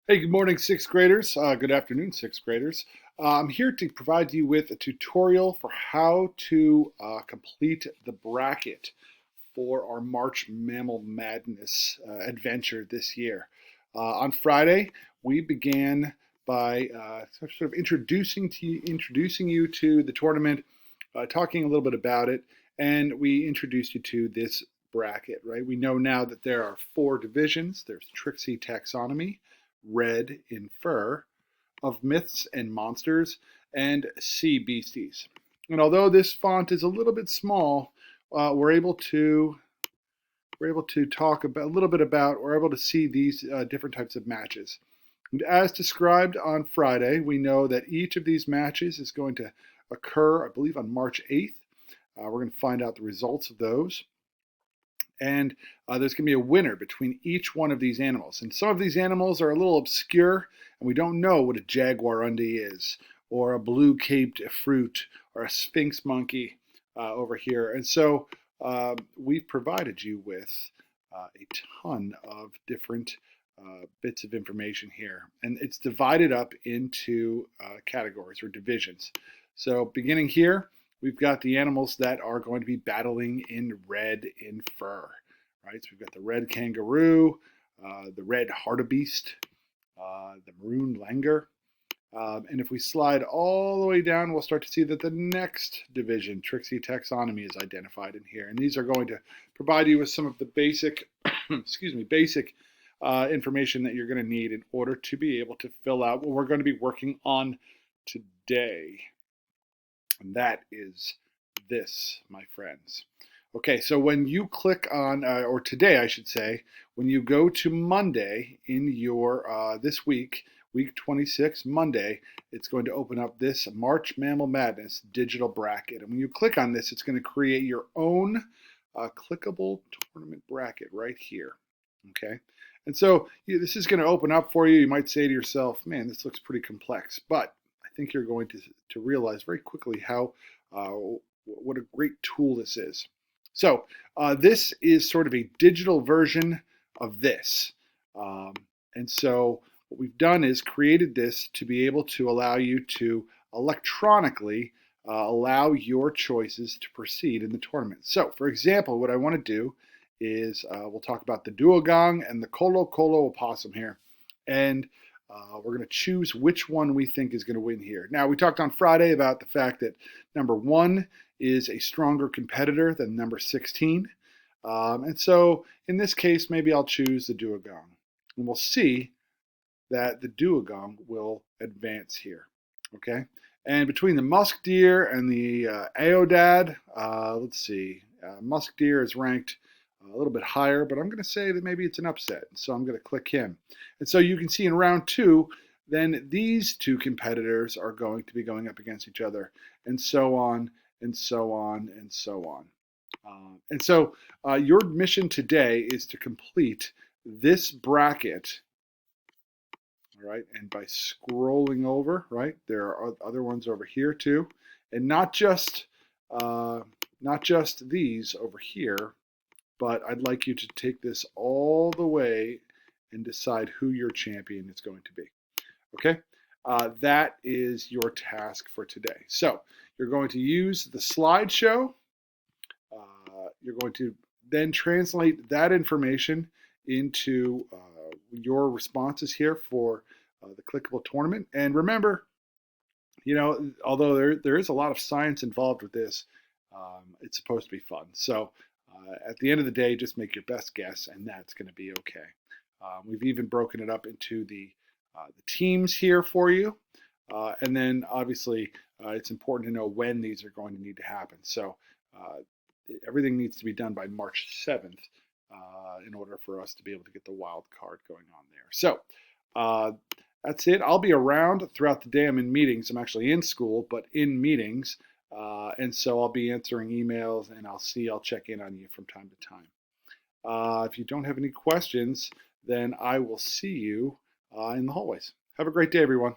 Hey, good morning, sixth graders. Good afternoon, sixth graders. I'm here to provide you with a tutorial for how to complete the bracket for our March Mammal Madness adventure this year. On Friday, we began by sort of introducing you to the tournament, talking a little bit about it, and we introduced you to this bracket. Right? We know now that there are four divisions. There's Trixie Taxonomy, Red in Fur, of Myths and Monsters, and Sea Beasties. And although this font is a little bit small, we're able to talk about a little bit about. We're able to see these different types of matches. And as described on Friday, we know that each of these matches is going to occur, I believe, on March 8th. We're going to find out the results of those. And there's going to be a winner between each one of these animals. And some of these animals are a little obscure, and we don't know what a jaguarundi is, or a blue-caped fruit, or a sphinx monkey over here. And so we've provided you with a ton of different bits of information here. And it's divided up into categories or divisions. So beginning here, we've got the animals that are going to be battling in red in fur, right? So we've got the red kangaroo, the red hartebeest, the maroon langur. And if we slide all the way down, we'll start to see that the next division, Trixie Taxonomy, is identified in here. And these are going to provide you with some of the basic, basic information that you're going to need in order to be able to fill out what we're going to be working on today. And that is this, my friends. Okay, so when you click on, or today I should say, when you go to Monday in your, this week, week 26, Monday, it's going to open up this March Mammal Madness digital bracket. And when you click on this, it's going to create your own clickable tournament bracket right here. Okay, and so this is going to open up for you. You might say to yourself, man, this looks pretty complex, but I think you're going to realize very quickly how what a great tool this is. So this is sort of a digital version of this. And so what we've done is created this to be able to allow you to electronically allow your choices to proceed in the tournament. So for example, what I want to do is we'll talk about the duogong and the colo colo opossum here. And we're going to choose which one we think is going to win here. Now, we talked on Friday about the fact that number 1 is a stronger competitor than number 16. And so in this case, maybe I'll choose the duogong. And we'll see that the duogong will advance here. Okay? And between the musk deer and the aodad, let's see, musk deer is ranked a little bit higher, but I'm going to say that maybe it's an upset. So I'm going to click him. And so you can see in round 2, then these two competitors are going to be going up against each other, and so on, and so on, and so on. And so your mission today is to complete this bracket, all right? And by scrolling over, right, there are other ones over here too, and not just these over here, but I'd like you to take this all the way and decide who your champion is going to be. Okay? That is your task for today. So you're going to use the slideshow. You're going to then translate that information into your responses here for the clickable tournament. And remember, you know, although there is a lot of science involved with this, it's supposed to be fun. So at the end of the day, just make your best guess, and that's going to be okay. We've even broken it up into the teams here for you. And then obviously it's important to know when these are going to need to happen. So everything needs to be done by March 7th in order for us to be able to get the wild card going on there. So that's it. I'll be around throughout the day. I'm in meetings. I'm actually in school, but in meetings. And so I'll be answering emails, and I'll check in on you from time to time. If you don't have any questions, then I will see you in the hallways. Have a great day, everyone.